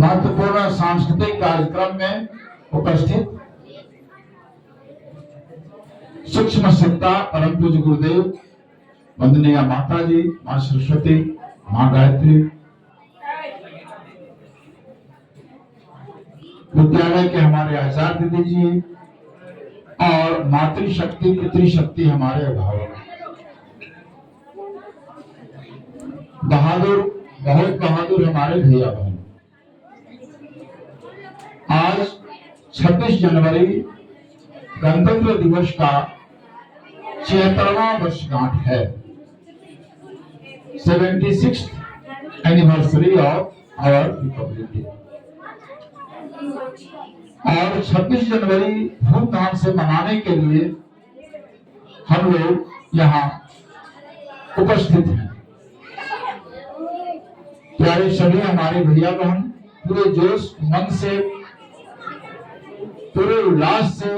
महत्वपूर्ण सांस्कृतिक कार्यक्रम में उपस्थित सूक्ष्म सिद्धा परम पूज्य गुरुदेव, वंदनीय माता जी, मां सरस्वती, मां गायत्री, विद्यालय के हमारे आचार्य दीदी जी और मातृशक्ति पितृशक्ति हमारे अभिभावक, बहादुर, बहुत बहादुर हमारे भैया बहन। आज 26 जनवरी गणतंत्र दिवस का 76वां वर्षगांठ है, 76th anniversary of our republic day. और 26 जनवरी धूमधाम से मनाने के लिए हम लोग यहाँ उपस्थित हैं। प्यारे सभी हमारे भैया बहन पूरे जोश उमंग से, पूरे उल्लास से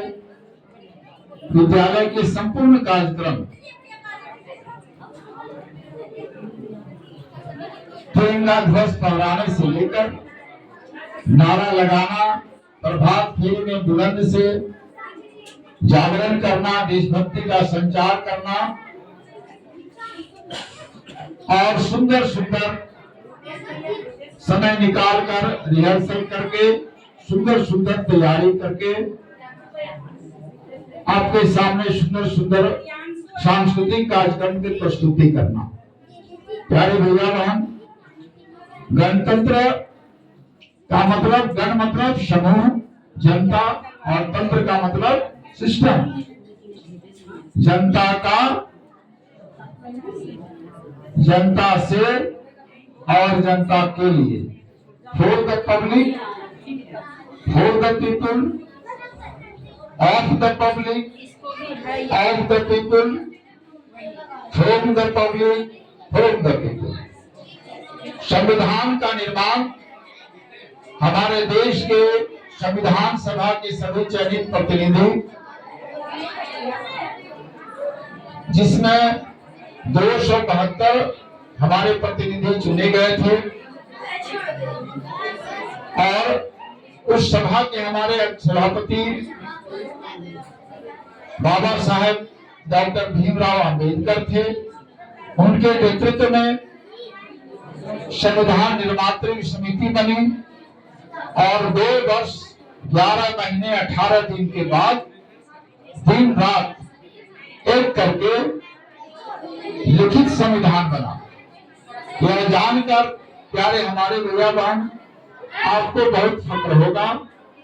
विद्यालय के संपूर्ण कार्यक्रम तिरंगा ध्वज फहराने से लेकर नारा लगाना, प्रभात फेरी में बुलंद से जागरण करना, देशभक्ति का संचार करना और सुंदर सुंदर समय निकालकर रिहर्सल करके, सुंदर सुंदर तैयारी करके आपके सामने सुंदर सुंदर सांस्कृतिक कार्यक्रम की प्रस्तुति करना। प्यारे भैया बहन, गणतंत्र का मतलब, गण मतलब समूह, जनता, और तंत्र का मतलब सिस्टम। जनता का, जनता से और जनता के लिए, for the public, for the people, of the public, of the people, from the public, from the people. संविधान का निर्माण हमारे देश के संविधान सभा के सभी चयनित प्रतिनिधि, जिसमें 272 हमारे प्रतिनिधि चुने गए थे, और उस सभा के हमारे सभापति बाबा साहेब डॉक्टर भीमराव अंबेडकर थे। उनके नेतृत्व में संविधान निर्मात्री समिति बनी और 2 वर्ष 11 महीने 18 दिन के बाद दिन रात एक करके लिखित संविधान बना। यह जानकर प्यारे हमारे भैया बहन, आपको बहुत फक्र होगा,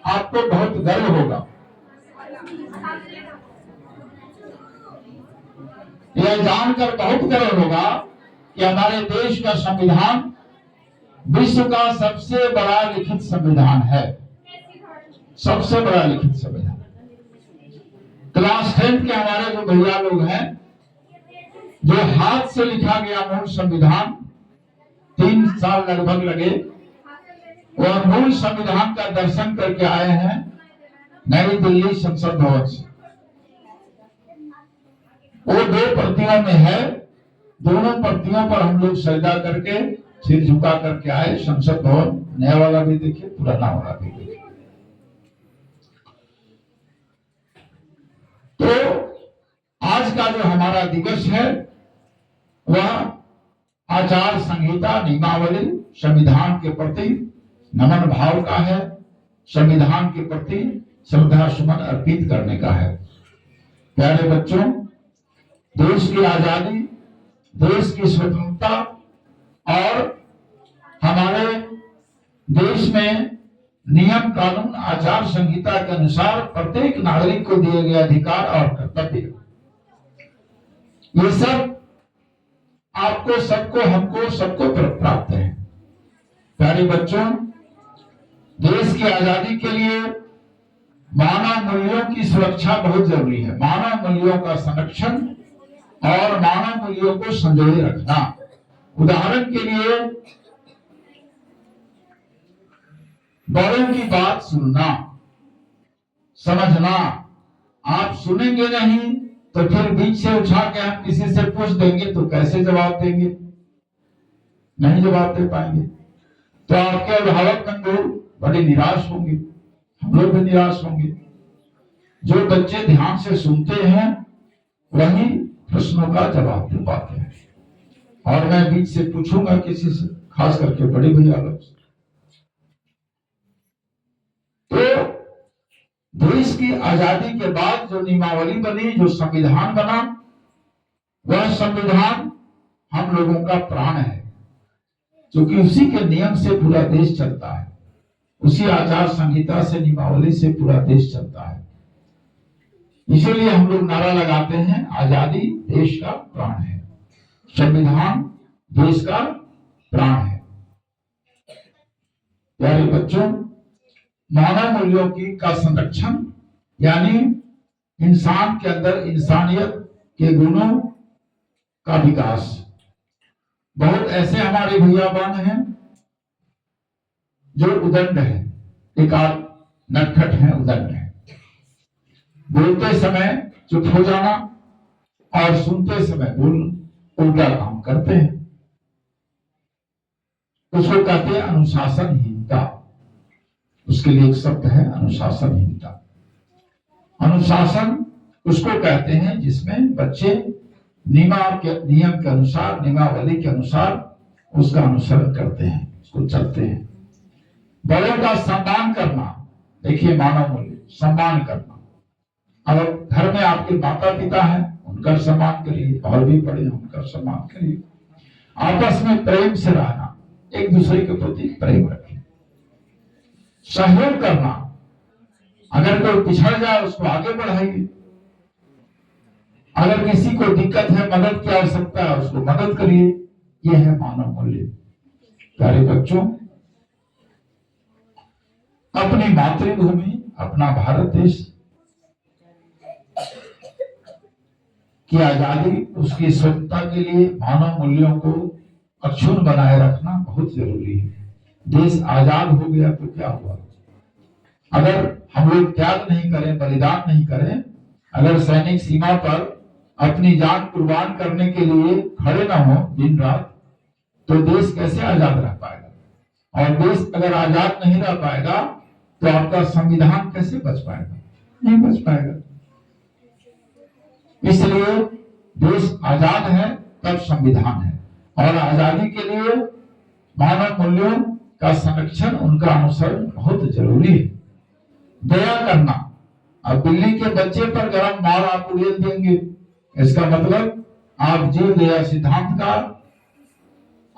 आपको बहुत गर्व होगा। यह जानकर बहुत गर्व होगा कि हमारे देश का संविधान विश्व का सबसे बड़ा लिखित संविधान है, सबसे बड़ा लिखित संविधान। क्लास 10 के हमारे जो भैया लोग हैं, जो हाथ से लिखा गया मूल संविधान, 3 साल लगभग लगे, वह मूल संविधान का दर्शन करके आए हैं नई दिल्ली संसद भवन से। वो 2 प्रतियों में है, दोनों प्रतियों पर हम लोग सजदा करके सिर झुका करके आए। संसद भवन नया वाला भी देखिए, पुराना वाला भी देखिए। तो आज का जो हमारा दिवस है वह आचार संहिता, नियमावली, संविधान के प्रति नमन भाव का है, संविधान के प्रति श्रद्धा सुमन अर्पित करने का है। प्यारे बच्चों, देश की आजादी, देश की स्वतंत्रता और हमारे देश में नियम कानून आचार संहिता के अनुसार प्रत्येक नागरिक को दिए गए अधिकार और कर्तव्य, ये सब आपको, सबको, हमको, सबको प्राप्त है। प्यारे बच्चों, देश की आजादी के लिए मानव मूल्यों की सुरक्षा बहुत जरूरी है। मानव मूल्यों का संरक्षण और मानव मूल्यों को संजोए रखना। उदाहरण के लिए, बड़ों की बात सुनना, समझना। आप सुनेंगे नहीं तो फिर बीच से उठा के हम किसी से पूछ देंगे तो कैसे जवाब देंगे? नहीं जवाब दे पाएंगे। तो आपके अभिभावक बंधु बड़े निराश होंगे, हम लोग भी निराश होंगे। जो बच्चे ध्यान से सुनते हैं वही प्रश्नों का जवाब दे पाते हैं। और मैं बीच से पूछूंगा किसी से, खास करके बड़े भैया लोग से। तो देश की आजादी के बाद जो नियमावली बनी, जो संविधान बना, वह संविधान हम लोगों का प्राण है, क्योंकि उसी के नियम से पूरा देश चलता है, उसी आचार संहिता से, नियमावली से पूरा देश चलता है। इसीलिए हम लोग नारा लगाते हैं, आजादी देश का प्राण है, संविधान देश का प्राण है। प्यारे बच्चों, मानव मूल्यों की का संरक्षण यानी इंसान के अंदर इंसानियत के गुणों का विकास। बहुत ऐसे हमारे भैया बहन हैं जो उदंड है, एक आध नटखट है, उदंड है। बोलते समय चुप हो जाना और सुनते समय उल्टा काम करते हैं। उसको कहते हैं अनुशासनहीनता। उसके लिए एक शब्द है अनुशासनहीनता। अनुशासन उसको कहते हैं जिसमें बच्चे नियम के अनुसार, नियमावली के अनुसार उसका अनुसरण करते हैं, उसको चलते हैं। बड़ों का सम्मान करना, देखिए मानव मूल्य, सम्मान करना। अब घर में आपके माता पिता हैं, उनका सम्मान करिए, और भी बड़े हैं उनका सम्मान करिए। आपस में प्रेम से रहना, एक दूसरे के प्रति प्रेम रखें। सहयोग करना, अगर कोई पिछड़ जाए उसको आगे बढ़ाइए। अगर किसी को दिक्कत है, मदद की आवश्यकता है, उसको मदद करिए। यह है मानव मूल्य। प्यारे बच्चों, अपनी मातृभूमि, अपना भारत देश की आजादी, उसकी स्वतंत्रता के लिए मानव मूल्यों को अक्षुण्ण बनाए रखना बहुत जरूरी है। देश आजाद हो गया तो क्या हुआ? अगर हम लोग त्याग नहीं करें, बलिदान नहीं करें, अगर सैनिक सीमा पर अपनी जान कुर्बान करने के लिए खड़े ना हो दिन रात, तो देश कैसे आजाद रह पाएगा? और देश अगर आजाद नहीं रह पाएगा तो आपका संविधान कैसे बच पाएगा? नहीं बच पाएगा। इसलिए देश आजाद है तब संविधान है, और आजादी के लिए मानव मूल्यों का संरक्षण, उनका अनुसरण बहुत जरूरी है। दया करना, अब बिल्ली के बच्चे पर गरम मार आप उड़ेल देंगे, इसका मतलब आप जीव दया सिद्धांत का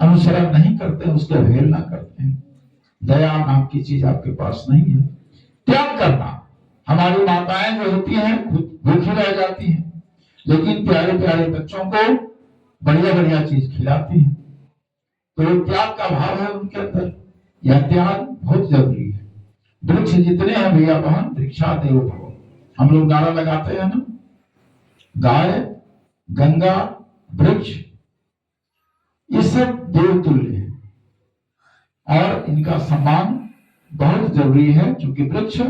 अनुसरण नहीं करते, उसके अवहेलना करते हैं। दया नाम की चीज आपके पास नहीं है। त्याग करना, हमारी माताएं जो होती हैं खुद भूखी रह जाती हैं, लेकिन प्यारे प्यारे बच्चों को बढ़िया बढ़िया चीज खिलाती हैं, तो त्याग का भाव है उनके अंदर। यह त्याग बहुत जरूरी है। वृक्ष जितने हैं भैया बहन, वृक्षा देव भव, हम लोग नारा लगाते हैं ना, गाय, गंगा, वृक्ष, ये सब देव तुल्य है और इनका सम्मान बहुत जरूरी है, क्योंकि वृक्ष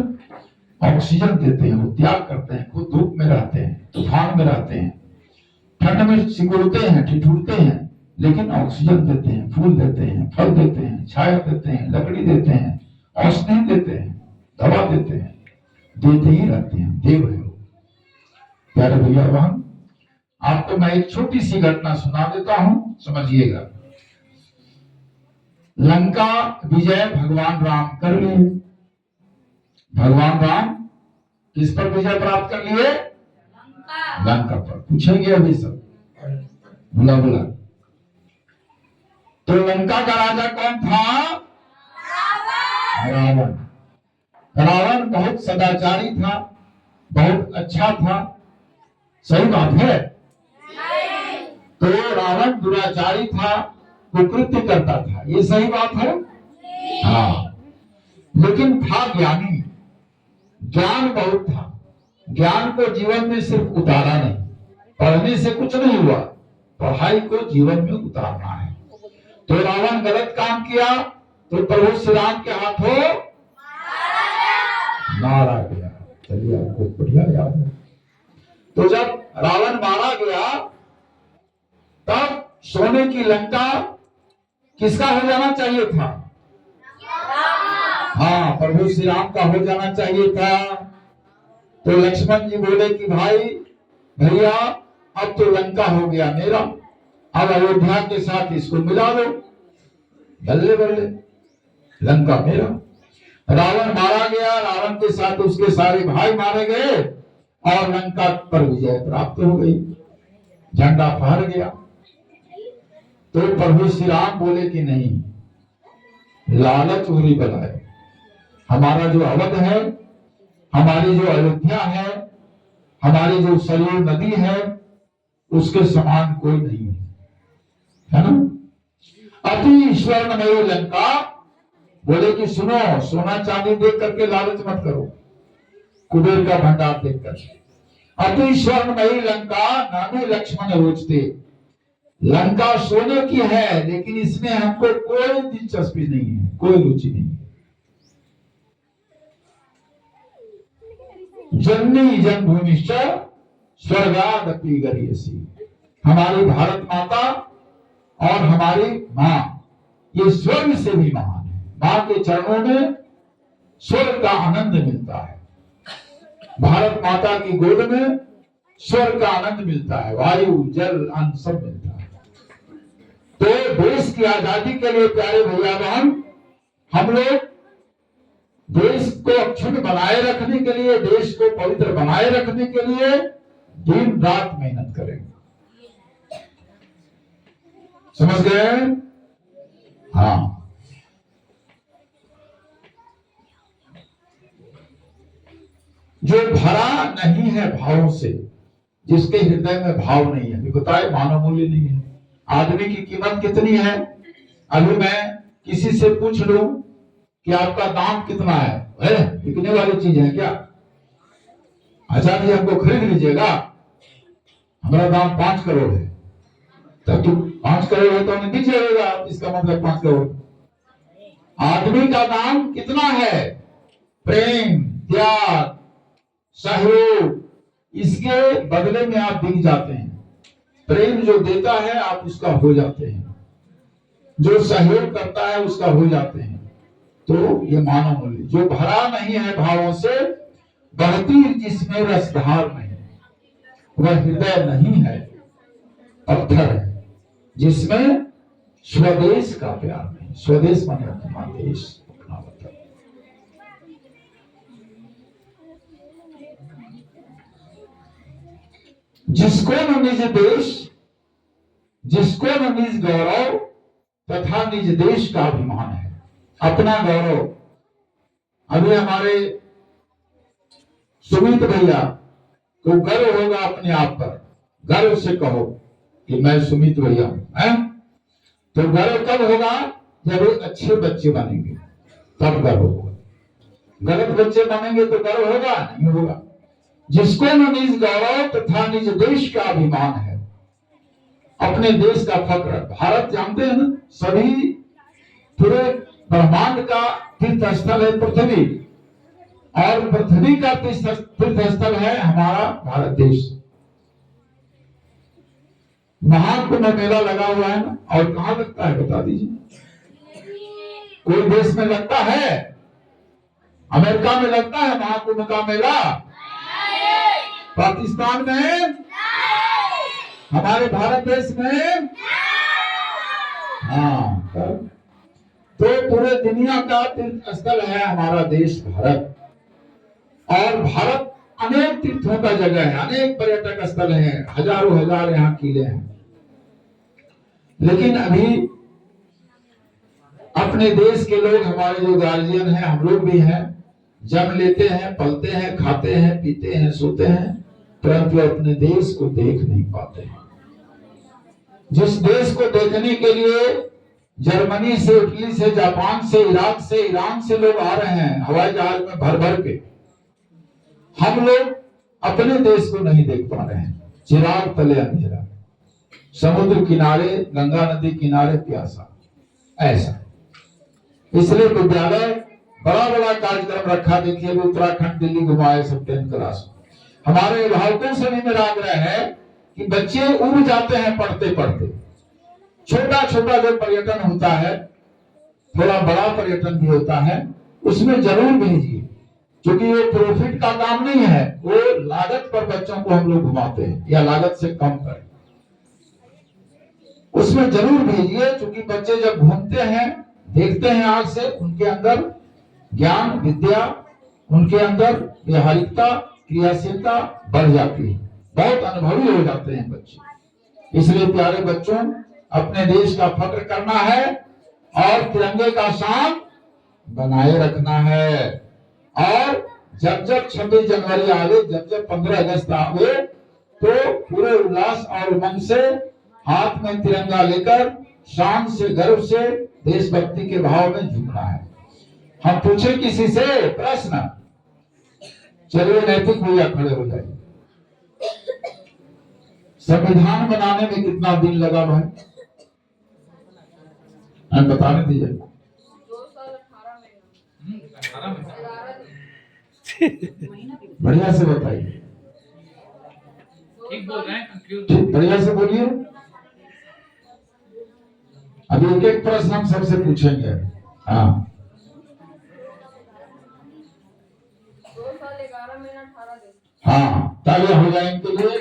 ऑक्सीजन देते हैं, वो त्याग करते हैं, खुद धूप में रहते हैं, तूफान में रहते हैं, ठंड में सिकुड़ते हैं, ठिठुरते हैं, लेकिन ऑक्सीजन देते हैं, फूल देते हैं, फल देते हैं, छाया देते हैं, लकड़ी देते हैं, औषधि देते हैं, दवा देते हैं, देते ही रहते हैं, देव है वो। प्यारे भैया बहन, आपको मैं एक छोटी सी घटना सुना देता हूं, समझिएगा। लंका विजय भगवान राम कर लिए। भगवान राम किस पर विजय प्राप्त कर लिए? लंका पर। पूछेंगे अभी सब, बोला बोला। तो लंका का राजा कौन था? रावण। रावण बहुत सदाचारी था, बहुत अच्छा था, सही बात है। तो रावण दुराचारी था, कुकृत्य करता था, ये सही बात है। हाँ, लेकिन था ज्ञानी, ज्ञान बहुत था। ज्ञान को जीवन में सिर्फ उतारा नहीं, पढ़ने से कुछ नहीं हुआ, पढ़ाई को जीवन में उतारना है। तो रावण गलत काम किया तो प्रभु श्री राम के हाथों मारा गया। चलिए, आपको बढ़िया याद है। तो जब रावण मारा गया तब सोने की लंका किसका हो जाना चाहिए था? हाँ, प्रभु श्री राम का हो जाना चाहिए था। तो लक्ष्मण जी बोले कि भाई भैया अब तो लंका हो गया मेरा, अब अयोध्या के साथ इसको मिला दो। बल्ले बल्ले, लंका मेरा। रावण मारा गया, रावण के साथ उसके सारे भाई मारे गए और लंका पर विजय प्राप्त हो गई, झंडा फहर गया। तो प्रभु श्री राम बोले कि नहीं, लालच बुरी बलाए। हमारा जो अवध है, हमारी जो अयोध्या है, हमारी जो सरयू नदी है, उसके समान कोई नहीं है ना। अति स्वर्णमयी लंका, बोले कि सुनो, सोना चांदी देख करके लालच मत करो, कुबेर का भंडार देख कर। अति स्वर्णमयी लंका नामी लक्ष्मण रोचते। लंका सोने की है, लेकिन इसमें हमको कोई दिलचस्पी नहीं है, कोई रुचि नहीं है। जननी जन्मभूमिश्च स्वर्गादपि गरीयसी। हमारी भारत माता और हमारी माँ, ये स्वर्ग से भी महान है। माँ के चरणों में स्वर्ग का आनंद मिलता है, भारत माता की गोद में स्वर्ग का आनंद मिलता है, वायु जल अन्न सब मिलता है। तो देश की आजादी के लिए प्यारे भैया बहन, हम लोग देश को अक्षुण्ण बनाए रखने के लिए, देश को पवित्र बनाए रखने के लिए दिन रात मेहनत करेंगे। समझ गए? हाँ। जो भरा नहीं है भावों से, जिसके हृदय में भाव नहीं है, बताए मानव मूल्य नहीं है। आदमी की कीमत कितनी है? अभी मैं किसी से पूछ लूं कि आपका दाम कितना है, बिकने वाली चीज है क्या? अच्छा जी हमको खरीद लीजिएगा, हमारा दाम 5 करोड़ है। तब तुम 5 करोड़ है तो हमें दीजिएगा, इसका मतलब 5 करोड़। आदमी का दाम कितना है? प्रेम, त्याग, सहयोग, इसके बदले में आप बिक जाते हैं। प्रेम जो देता है आप उसका हो जाते हैं, जो सहयोग करता है उसका हो जाते हैं। तो ये मानव मूल्य जो भरा नहीं है भावों से, बहती जिसमें रसधार नहीं, वह हृदय नहीं है, पत्थर है जिसमें स्वदेश का प्यार नहीं। स्वदेश माने अपना देश, अपना वतन। जिसको न निज देश, जिसको न निज गौरव तथा निज देश का अभिमान है, अपना गौरव। अभी हमारे सुमित भैया को गर्व होगा अपने आप पर, गर्व से कहो कि मैं सुमित भैया हूं। तो गर्व कब होगा? जब एक अच्छे बच्चे बनेंगे तब गर्व होगा। गलत बच्चे बनेंगे तो गर्व होगा नहीं होगा। जिसको न निज गौरव तथा निज देश का अभिमान है, अपने देश का फक्र। भारत जानते हैं ना, सभी पूरे ब्रह्मांड का तीर्थ स्थल है पृथ्वी, और पृथ्वी का तीर्थ स्थल है हमारा भारत देश। महाकुंभ मेला लगा हुआ है ना, और कहां लगता है बता दीजिए? कोई देश में लगता है? अमेरिका में लगता है महाकुंभ का मेला? पाकिस्तान में? हमारे भारत देश में? हाँ। तो पूरे दुनिया का तीर्थ स्थल है हमारा देश भारत। और भारत अनेक तीर्थों का जगह है, अनेक पर्यटक स्थल हैं, हजारों हजार यहाँ किले हैं। लेकिन अभी अपने देश के लोग, हमारे जो गार्जियन हैं, हम लोग भी हैं, जन्म लेते हैं, पलते हैं, खाते हैं, पीते हैं, सोते हैं, परंतु अपने देश को देख नहीं पाते हैं। जिस देश को देखने के लिए जर्मनी से, इटली से, जापान से, इराक से, ईरान से लोग आ रहे हैं हवाई जहाज में भर भर के, हम लोग अपने देश को नहीं देख पा रहे हैं। चिराग तले अंधेरा, समुद्र किनारे, गंगा नदी किनारे प्यासा, ऐसा। इसलिए विद्यालय बड़ा बड़ा कार्यक्रम रखा। देखिए उत्तराखंड, दिल्ली घुमाए सब 10th क्लास। हमारे अभिभावकों से भी मेरा आग्रह है कि बच्चे उड़ जाते हैं पढ़ते पढ़ते। छोटा छोटा जो पर्यटन होता है, थोड़ा बड़ा पर्यटन भी होता है, उसमें जरूर भेजिए, क्योंकि ये प्रॉफिट का काम नहीं है, वो लागत पर बच्चों को हम लोग घुमाते हैं या लागत से कम पर। उसमें जरूर भेजिए, क्योंकि बच्चे जब घूमते हैं, देखते हैं आंख से, उनके अंदर ज्ञान विद्या, उनके अंदर व्यवहारिकता क्रियाशीलता बढ़ जाती है, बहुत अनुभवी हो जाते हैं बच्चे। इसलिए प्यारे बच्चों, अपने देश का फक्र करना है और तिरंगे का शान बनाए रखना है। और जब जब 26 जनवरी आवे, जब जब 15 अगस्त आवे, तो पूरे उल्लास और उमंग से हाथ में तिरंगा लेकर शान से गर्व से देशभक्ति के भाव में झुकना है। हम पूछे किसी से प्रश्न, चलिए नैतिक भैया खड़े हो जाइए। संविधान बनाने में कितना दिन लगा भाई? बताने दीजिए। 2 साल 18 महीना। बढ़िया से बताइए। ठीक बोल रहे हैं, ठीक, बढ़िया से बोलिए। अभी एक एक प्रश्न हम सबसे पूछेंगे। हाँ, 2 साल 11 महीना 18 दिन। हाँ, तालियां हो जाए इनके लिए।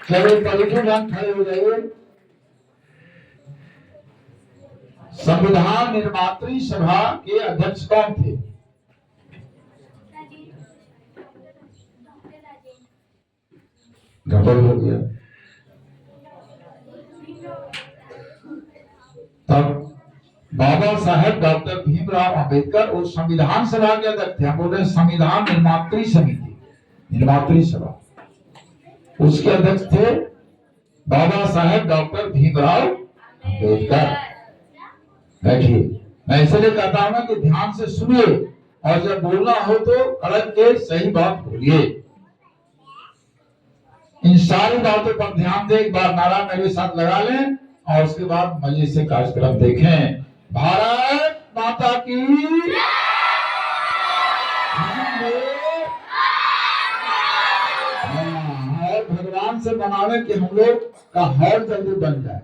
चलो पॉलिटिशियन खड़े हो जाइए। संविधान निर्मात्री सभा के अध्यक्ष कौन थे? गड़बड़ हो गया। तब बाबा साहेब डॉक्टर भीमराव अंबेडकर और संविधान सभा के अध्यक्ष थे। हम बोल रहे हैं संविधान निर्मात्री समिति, निर्मात्री सभा, उसके अध्यक्ष थे बाबा साहेब डॉक्टर भीमराव अंबेडकर। बैठिए। मैं इसलिए कहता हूं ना कि ध्यान से सुनिए, और जब बोलना हो तो कड़क के सही बात बोलिए। इन सारी बातों पर ध्यान दें। एक बार नारा मेरे साथ लगा लें और उसके बाद मजे से कार्यक्रम देखें। भारत माता की, और भगवान से मनावे कि हम लोग का हर जल्दी बन जाए।